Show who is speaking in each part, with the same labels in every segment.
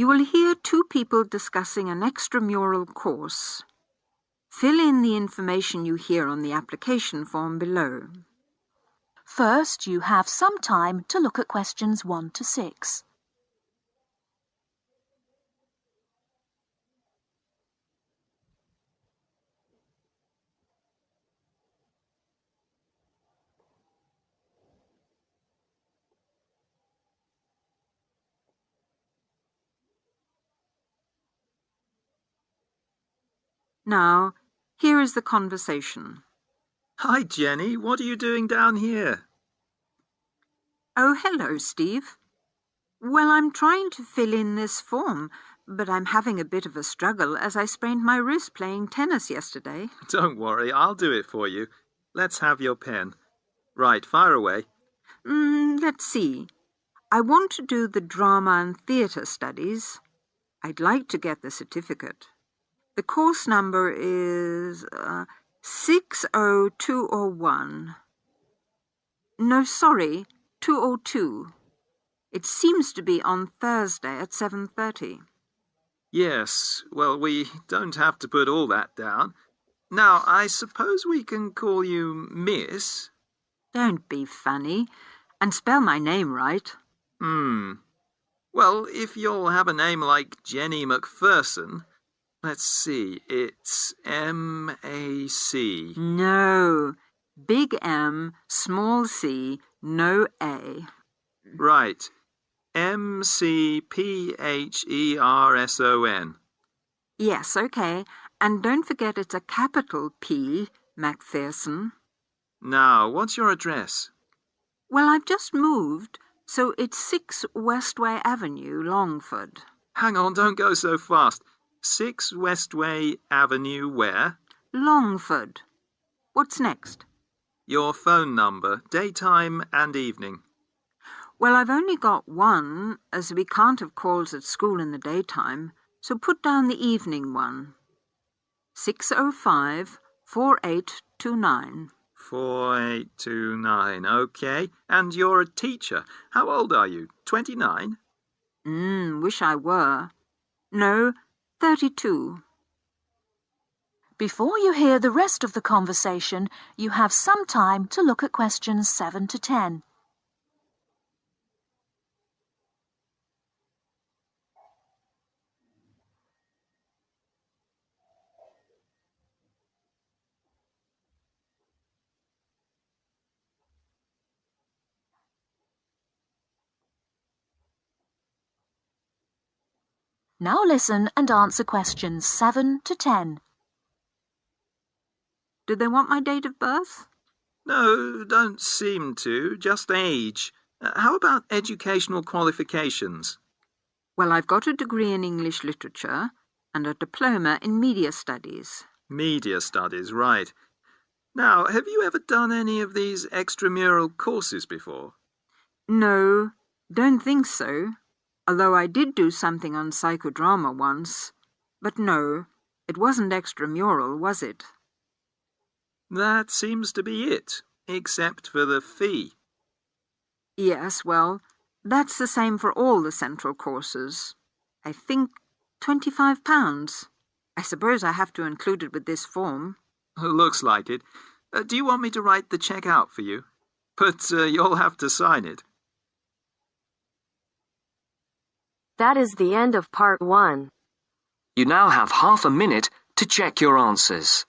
Speaker 1: You will hear two people discussing an extramural course. Fill in the information you hear on the application form below.
Speaker 2: First, you have some time to look at questions 1 to 6.
Speaker 1: Now, here is the conversation.
Speaker 3: Hi, Jenny. What are you doing down here?
Speaker 1: Oh, hello, Steve. Well, I'm trying to fill in this form, but I'm having a bit of a struggle as I sprained my wrist playing tennis yesterday.
Speaker 3: Don't worry, I'll do it for you. Let's have your pen. Right, fire away.
Speaker 1: Let's see. I want to do the drama and theatre studies. I'd like to get the certificate. The course number is 60201. No, sorry, 202. It seems to be on Thursday at 7:30.
Speaker 3: Yes, well, we don't have to put all that down. Now, I suppose we can call you Miss?
Speaker 1: Don't be funny, and spell my name right.
Speaker 3: Well, if you'll have a name like Jenny McPherson, let's see, it's M-A-C.
Speaker 1: No, big M, small c, no A.
Speaker 3: Right, M-C-P-H-E-R-S-O-N.
Speaker 1: Yes, okay, and don't forget it's a capital P, McPherson.
Speaker 3: Now, what's your address?
Speaker 1: Well, I've just moved, so it's 6 Westway Avenue, Longford.
Speaker 3: Hang on, don't go so fast. 6 Westway Avenue where?
Speaker 1: Longford. What's next?
Speaker 3: Your phone number, daytime and evening.
Speaker 1: Well, I've only got one, as we can't have calls at school in the daytime, so put down the evening one. 605-4829.
Speaker 3: 4829, okay. And you're a teacher. How old are you? 29?
Speaker 1: Wish I were. No, 32.
Speaker 2: Before you hear the rest of the conversation, you have some time to look at questions 7 to 10. Now listen and answer questions 7 to 10.
Speaker 1: Do they want my date of birth?
Speaker 3: No, don't seem to. Just age. How about educational qualifications?
Speaker 1: Well, I've got a degree in English literature and a diploma in media studies.
Speaker 3: Media studies, right. Now, have you ever done any of these extramural courses before?
Speaker 1: No, don't think so. Although I did do something on psychodrama once. But no, it wasn't extramural, was it?
Speaker 3: That seems to be it, except for the fee.
Speaker 1: Yes, well, that's the same for all the central courses. I think £25. I suppose I have to include it with this form.
Speaker 3: Looks like it. Do you want me to write the cheque out for you? But you'll have to sign it.
Speaker 4: That is the end of part 1.
Speaker 5: You now have half a minute to check your answers.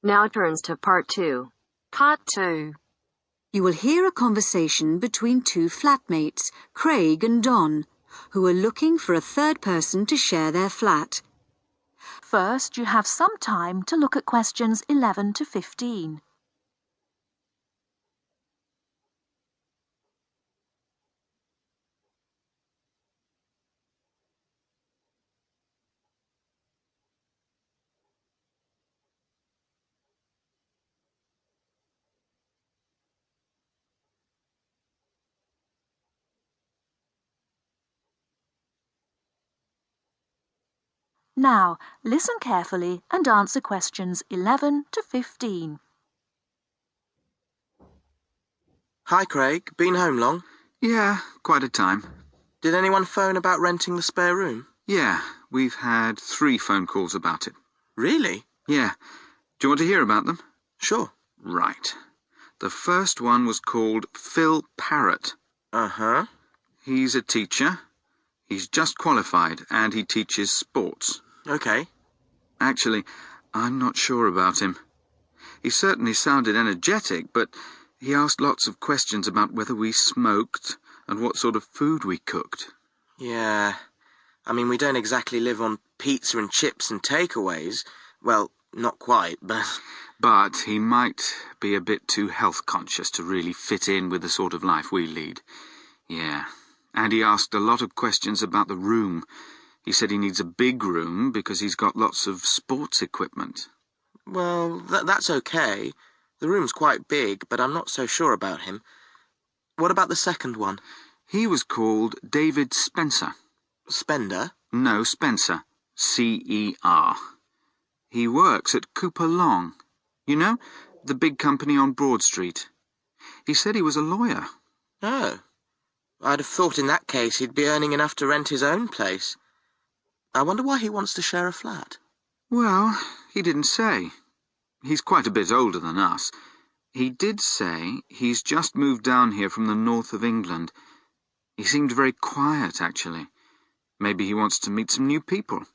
Speaker 4: Now turns to part 2. Part 2.
Speaker 2: You will hear a conversation between two flatmates, Craig and Don, who are looking for a third person to share their flat. First, you have some time to look at questions 11 to 15. Now, listen carefully and answer questions 11 to 15.
Speaker 6: Hi, Craig. Been home long?
Speaker 3: Yeah, quite a time.
Speaker 6: Did anyone phone about renting the spare room?
Speaker 3: Yeah, we've had 3 phone calls about it.
Speaker 6: Really?
Speaker 3: Yeah. Do you want to hear about them?
Speaker 6: Sure.
Speaker 3: Right. The first one was called Phil Parrott.
Speaker 6: Uh-huh.
Speaker 3: He's a teacher. He's just qualified and he teaches sports.
Speaker 6: Okay.
Speaker 3: Actually, I'm not sure about him. He certainly sounded energetic, but he asked lots of questions about whether we smoked and what sort of food we cooked.
Speaker 6: Yeah. I mean, we don't exactly live on pizza and chips and takeaways. Well, not quite, but...
Speaker 3: But he might be a bit too health conscious to really fit in with the sort of life we lead. Yeah. And he asked a lot of questions about the room. He said he needs a big room because he's got lots of sports equipment.
Speaker 6: Well, that's okay. The room's quite big, but I'm not so sure about him. What about the second one?
Speaker 3: He was called David Spencer.
Speaker 6: Spender?
Speaker 3: No, Spencer. C-E-R. He works at Cooper Long. You know, the big company on Broad Street. He said he was a lawyer.
Speaker 6: Oh. I'd have thought in that case he'd be earning enough to rent his own place. I wonder why he wants to share a flat.
Speaker 3: Well, he didn't say. He's quite a bit older than us. He did say he's just moved down here from the north of England. He seemed very quiet, actually. Maybe he wants to meet some new people.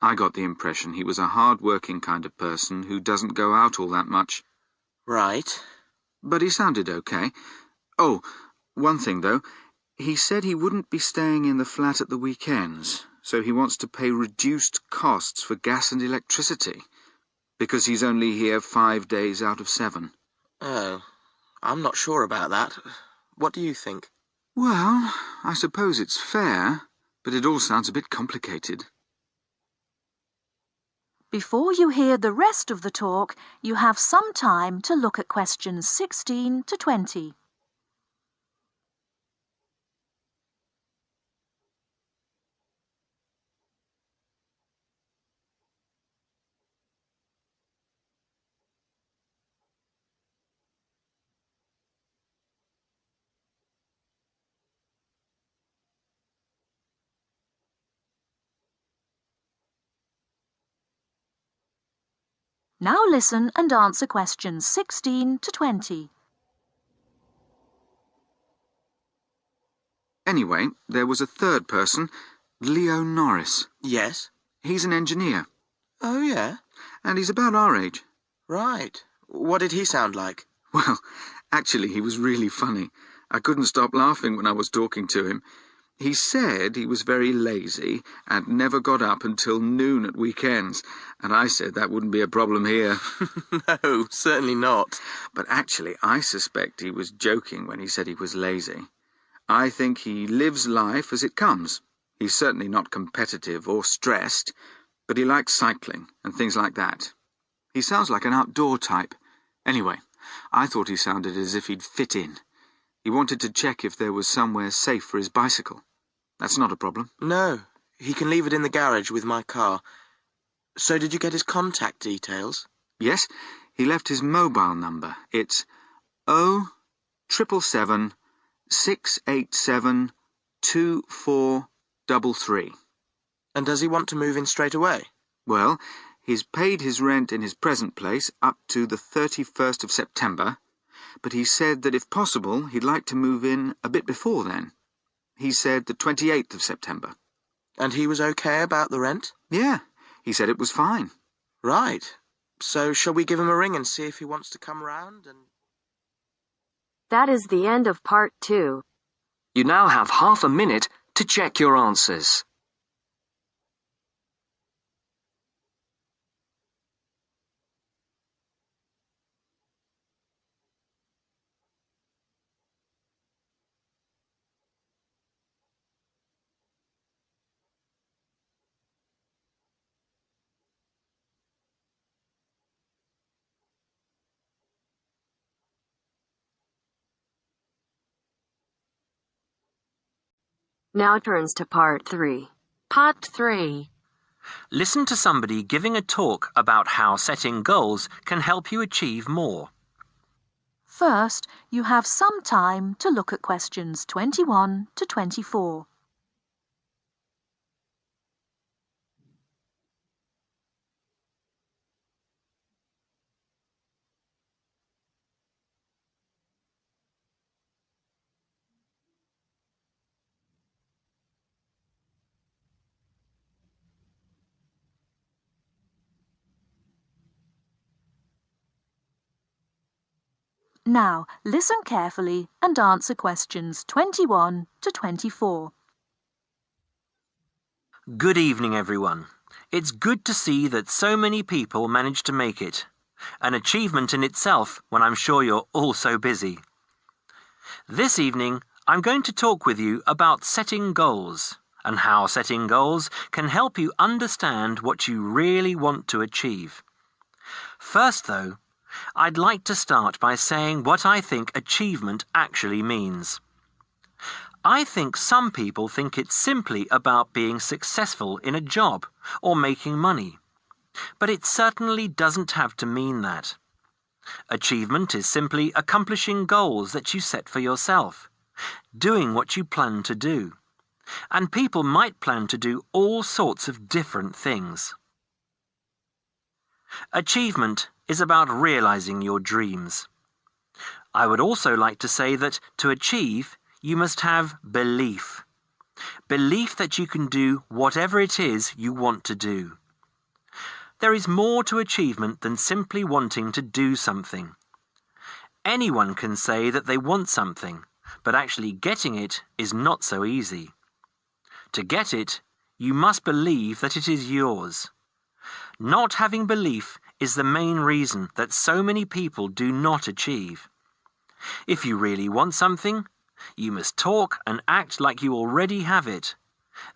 Speaker 3: I got the impression he was a hard-working kind of person who doesn't go out all that much.
Speaker 6: Right.
Speaker 3: But he sounded okay. Oh, one thing, though. He said he wouldn't be staying in the flat at the weekends, so he wants to pay reduced costs for gas and electricity, because he's only here 5 days out of 7.
Speaker 6: Oh, I'm not sure about that. What do you think?
Speaker 3: Well, I suppose it's fair, but it all sounds a bit complicated.
Speaker 2: Before you hear the rest of the talk, you have some time to look at questions 16 to 20. Now listen and answer questions 16 to 20.
Speaker 3: Anyway, there was a third person, Leo Norris.
Speaker 6: Yes?
Speaker 3: He's an engineer,
Speaker 6: Oh, yeah?
Speaker 3: and he's about our age.
Speaker 6: Right. What did he sound like?
Speaker 3: Well, actually, he was really funny. I couldn't stop laughing when I was talking to him. He said he was very lazy and never got up until noon at weekends, and I said that wouldn't be a problem here.
Speaker 6: No, certainly not.
Speaker 3: But actually, I suspect he was joking when he said he was lazy. I think he lives life as it comes. He's certainly not competitive or stressed, but he likes cycling and things like that. He sounds like an outdoor type. Anyway, I thought he sounded as if he'd fit in. He wanted to check if there was somewhere safe for his bicycle. That's not a problem.
Speaker 6: No, he can leave it in the garage with my car. So did you get his contact details?
Speaker 3: Yes, he left his mobile number. It's 0777 687 2433.
Speaker 6: And does he want to move in straight away?
Speaker 3: Well, he's paid his rent in his present place up to the 31st of September, but he said that if possible, he'd like to move in a bit before then. He said the 28th of September.
Speaker 6: And he was okay about the rent?
Speaker 3: Yeah, he said it was fine.
Speaker 6: Right. So shall we give him a ring and see if he wants to come round and...
Speaker 4: That is the end of part 2.
Speaker 5: You now have half a minute to check your answers.
Speaker 4: Now turns to part 3.
Speaker 7: Part 3.
Speaker 5: Listen to somebody giving a talk about how setting goals can help you achieve more.
Speaker 2: First, you have some time to look at questions 21 to 24. Now, listen carefully and answer questions 21 to 24.
Speaker 5: Good evening, everyone. It's good to see that so many people managed to make it. An achievement in itself when I'm sure you're all so busy. This evening, I'm going to talk with you about setting goals and how setting goals can help you understand what you really want to achieve. First, though, I'd like to start by saying what I think achievement actually means. I think some people think it's simply about being successful in a job or making money, but it certainly doesn't have to mean that. Achievement is simply accomplishing goals that you set for yourself, doing what you plan to do, and people might plan to do all sorts of different things. Achievement is about realizing your dreams. I would also like to say that to achieve, you must have belief. Belief that you can do whatever it is you want to do. There is more to achievement than simply wanting to do something. Anyone can say that they want something, but actually getting it is not so easy. To get it, you must believe that it is yours. Not having belief is the main reason that so many people do not achieve. If you really want something, you must talk and act like you already have it.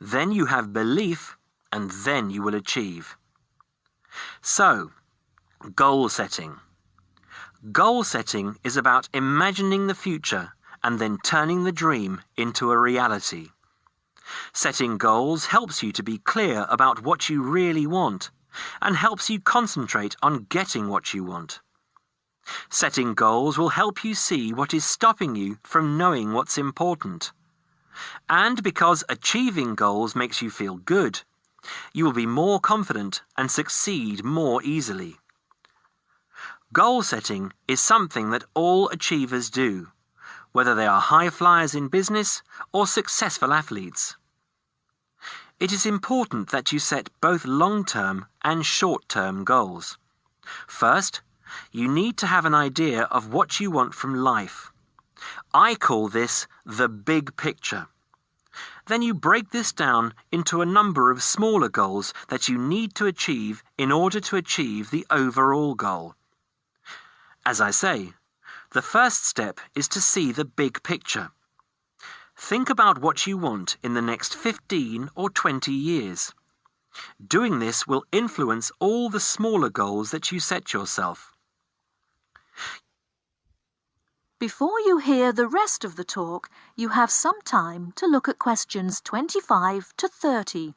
Speaker 5: Then you have belief, and then you will achieve. So, goal setting. Goal setting is about imagining the future and then turning the dream into a reality. Setting goals helps you to be clear about what you really want and helps you concentrate on getting what you want. Setting goals will help you see what is stopping you from knowing what's important. And because achieving goals makes you feel good, you will be more confident and succeed more easily. Goal setting is something that all achievers do, whether they are high flyers in business or successful athletes. It is important that you set both long-term and short-term goals. First, you need to have an idea of what you want from life. I call this the big picture. Then you break this down into a number of smaller goals that you need to achieve in order to achieve the overall goal. As I say, the first step is to see the big picture. Think about what you want in the next 15 or 20 years. Doing this will influence all the smaller goals that you set yourself.
Speaker 2: Before you hear the rest of the talk, you have some time to look at questions 25 to 30.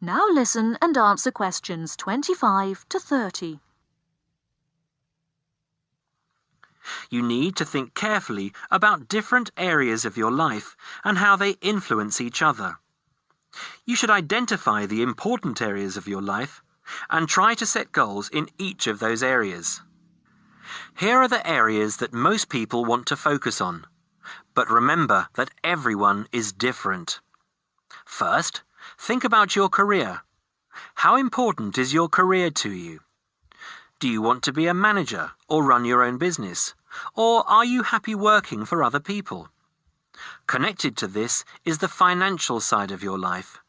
Speaker 2: Now listen and answer questions 25 to 30.
Speaker 5: You need to think carefully about different areas of your life and how they influence each other. You should identify the important areas of your life and try to set goals in each of those areas. Here are the areas that most people want to focus on, but remember that everyone is different. First, think about your career. How important is your career to you? Do you want to be a manager or run your own business? Or are you happy working for other people? Connected to this is the financial side of your life.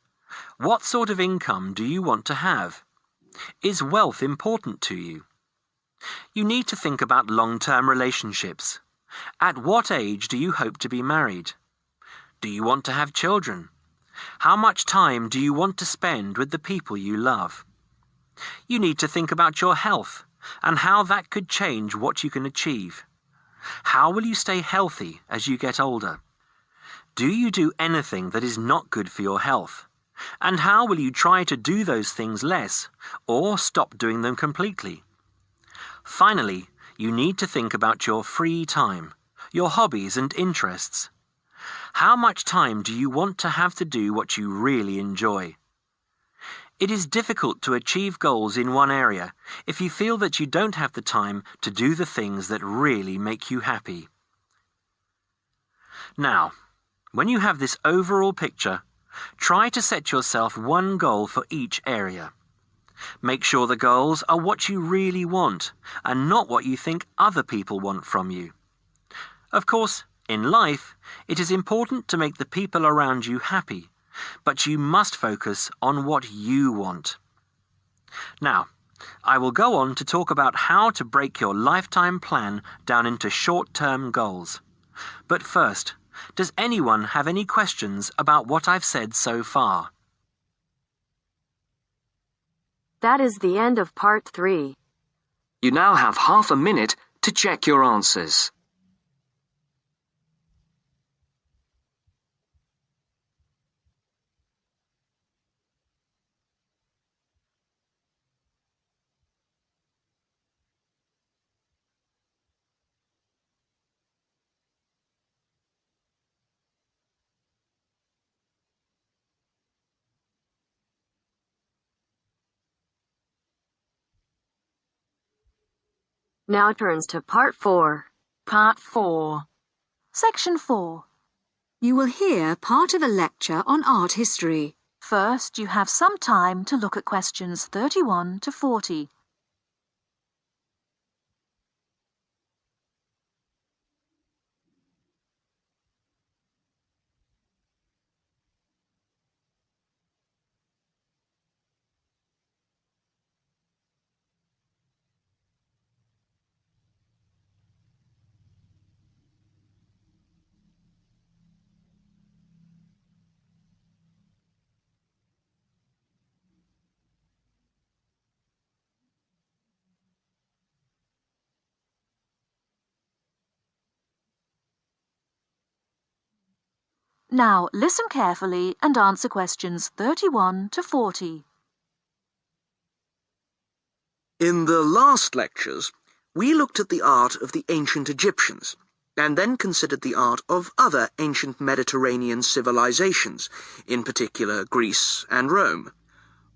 Speaker 5: What sort of income do you want to have? Is wealth important to you? You need to think about long-term relationships. At what age do you hope to be married? Do you want to have children? How much time do you want to spend with the people you love? You need to think about your health and how that could change what you can achieve. How will you stay healthy as you get older? Do you do anything that is not good for your health? And how will you try to do those things less or stop doing them completely? Finally, you need to think about your free time, your hobbies and interests. How much time do you want to have to do what you really enjoy? It is difficult to achieve goals in one area if you feel that you don't have the time to do the things that really make you happy. Now, when you have this overall picture, try to set yourself one goal for each area. Make sure the goals are what you really want and not what you think other people want from you. Of course, in life, it is important to make the people around you happy, but you must focus on what you want. Now, I will go on to talk about how to break your lifetime plan down into short-term goals. But first, does anyone have any questions about what I've said so far?
Speaker 4: That is the end of part 3.
Speaker 7: You now have half a minute to check your answers.
Speaker 4: Now turns to part 4.
Speaker 2: Part 4. Section 4. You will hear part of a lecture on art history. First, you have some time to look at questions 31 to 40. Now, listen carefully and answer questions 31 to 40.
Speaker 8: In the last lectures, we looked at the art of the ancient Egyptians, and then considered the art of other ancient Mediterranean civilizations, in particular Greece and Rome.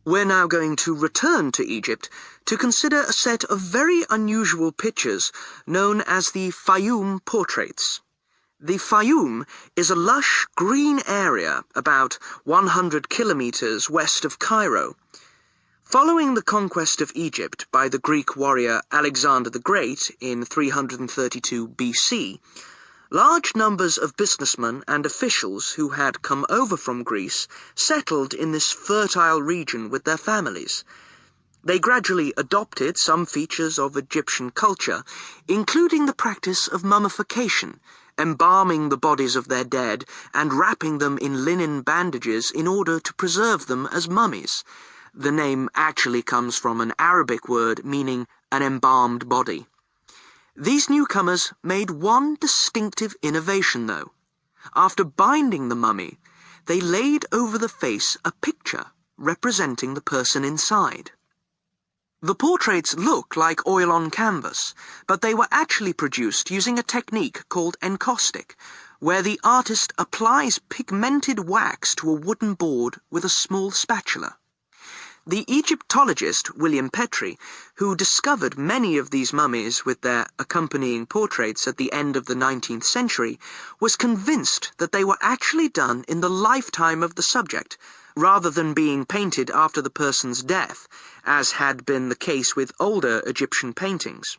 Speaker 8: We're now going to return to Egypt to consider a set of very unusual pictures known as the Fayum Portraits. The Fayum is a lush green area about 100 kilometers west of Cairo. Following the conquest of Egypt by the Greek warrior Alexander the Great in 332 BC, large numbers of businessmen and officials who had come over from Greece settled in this fertile region with their families. They gradually adopted some features of Egyptian culture, including the practice of mummification, embalming the bodies of their dead and wrapping them in linen bandages in order to preserve them as mummies. The name actually comes from an Arabic word meaning an embalmed body. These newcomers made one distinctive innovation, though. After binding the mummy, they laid over the face a picture representing the person inside. The portraits look like oil on canvas, but they were actually produced using a technique called encaustic, where the artist applies pigmented wax to a wooden board with a small spatula. The Egyptologist William Petrie, who discovered many of these mummies with their accompanying portraits at the end of the 19th century, was convinced that they were actually done in the lifetime of the subject, rather than being painted after the person's death, as had been the case with older Egyptian paintings.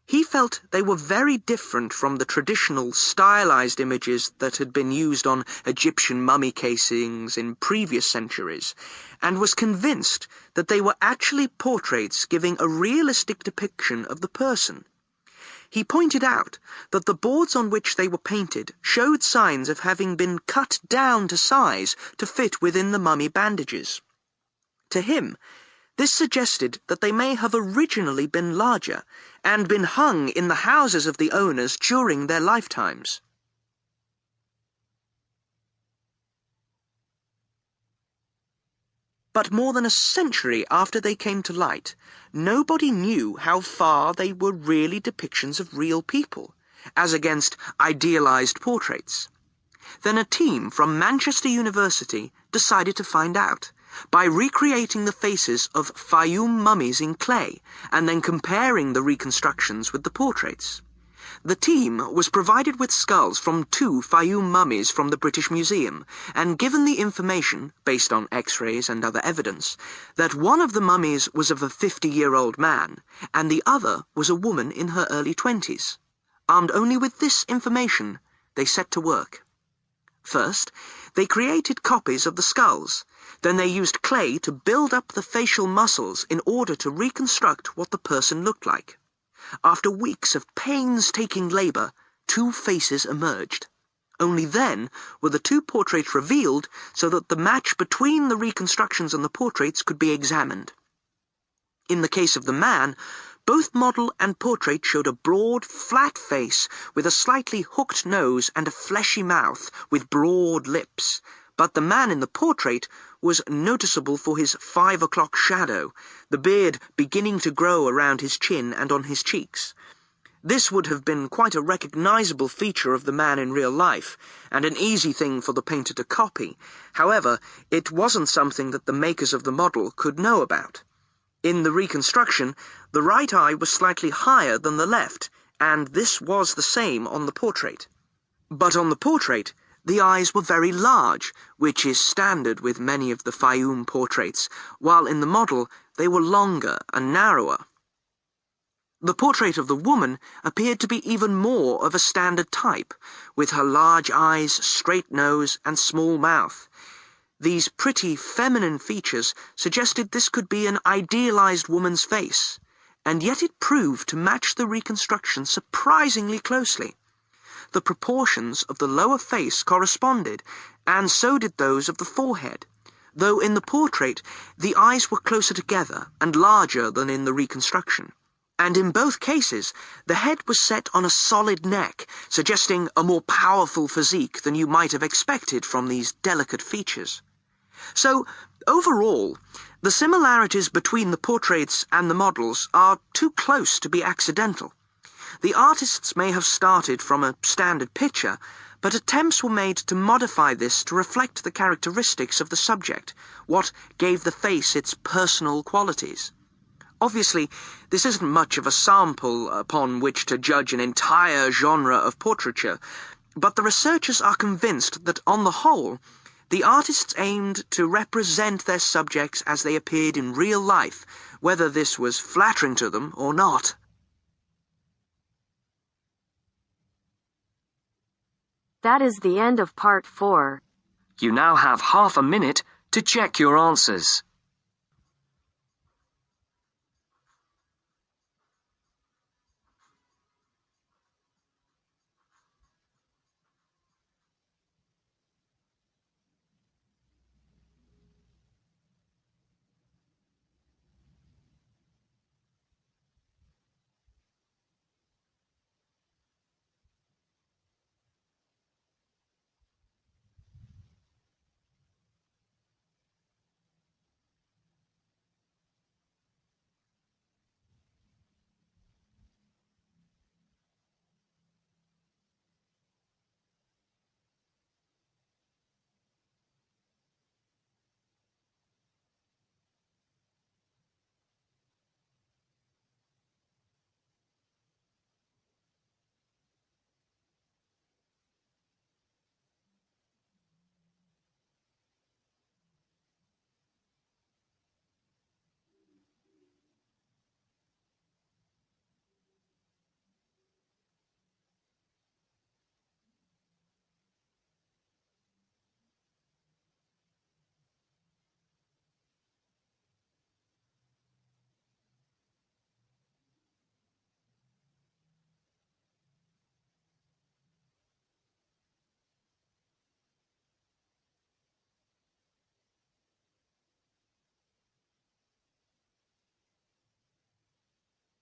Speaker 8: He felt they were very different from the traditional stylized images that had been used on Egyptian mummy casings in previous centuries, and was convinced that they were actually portraits giving a realistic depiction of the person. He pointed out that the boards on which they were painted showed signs of having been cut down to size to fit within the mummy bandages. To him, this suggested that they may have originally been larger and been hung in the houses of the owners during their lifetimes. But more than a century after they came to light, nobody knew how far they were really depictions of real people, as against idealized portraits. Then a team from Manchester University decided to find out, by recreating the faces of Fayum mummies in clay, and then comparing the reconstructions with the portraits. The team was provided with skulls from 2 Fayum mummies from the British Museum, and given the information, based on X-rays and other evidence, that one of the mummies was of a 50-year-old man, and the other was a woman in her early 20s. Armed only with this information, they set to work. First, they created copies of the skulls. Then they used clay to build up the facial muscles in order to reconstruct what the person looked like. After weeks of painstaking labor, 2 faces emerged. Only then were the 2 portraits revealed so that the match between the reconstructions and the portraits could be examined. In the case of the man, both model and portrait showed a broad, flat face with a slightly hooked nose and a fleshy mouth with broad lips. But the man in the portrait was noticeable for his 5 o'clock shadow, the beard beginning to grow around his chin and on his cheeks. This would have been quite a recognizable feature of the man in real life, and an easy thing for the painter to copy. However, it wasn't something that the makers of the model could know about. In the reconstruction, the right eye was slightly higher than the left, and this was the same on the portrait. But on the portrait, the eyes were very large, which is standard with many of the Fayum portraits, while in the model they were longer and narrower. The portrait of the woman appeared to be even more of a standard type, with her large eyes, straight nose, and small mouth. These pretty feminine features suggested this could be an idealized woman's face, and yet it proved to match the reconstruction surprisingly closely. The proportions of the lower face corresponded, and so did those of the forehead, though in the portrait the eyes were closer together and larger than in the reconstruction. And in both cases, the head was set on a solid neck, suggesting a more powerful physique than you might have expected from these delicate features. So, overall, the similarities between the portraits and the models are too close to be accidental. The artists may have started from a standard picture, but attempts were made to modify this to reflect the characteristics of the subject, what gave the face its personal qualities. Obviously, this isn't much of a sample upon which to judge an entire genre of portraiture, but the researchers are convinced that, on the whole, the artists aimed to represent their subjects as they appeared in real life, whether this was flattering to them or not.
Speaker 4: That is the end of part 4.
Speaker 7: You now have half a minute to check your answers.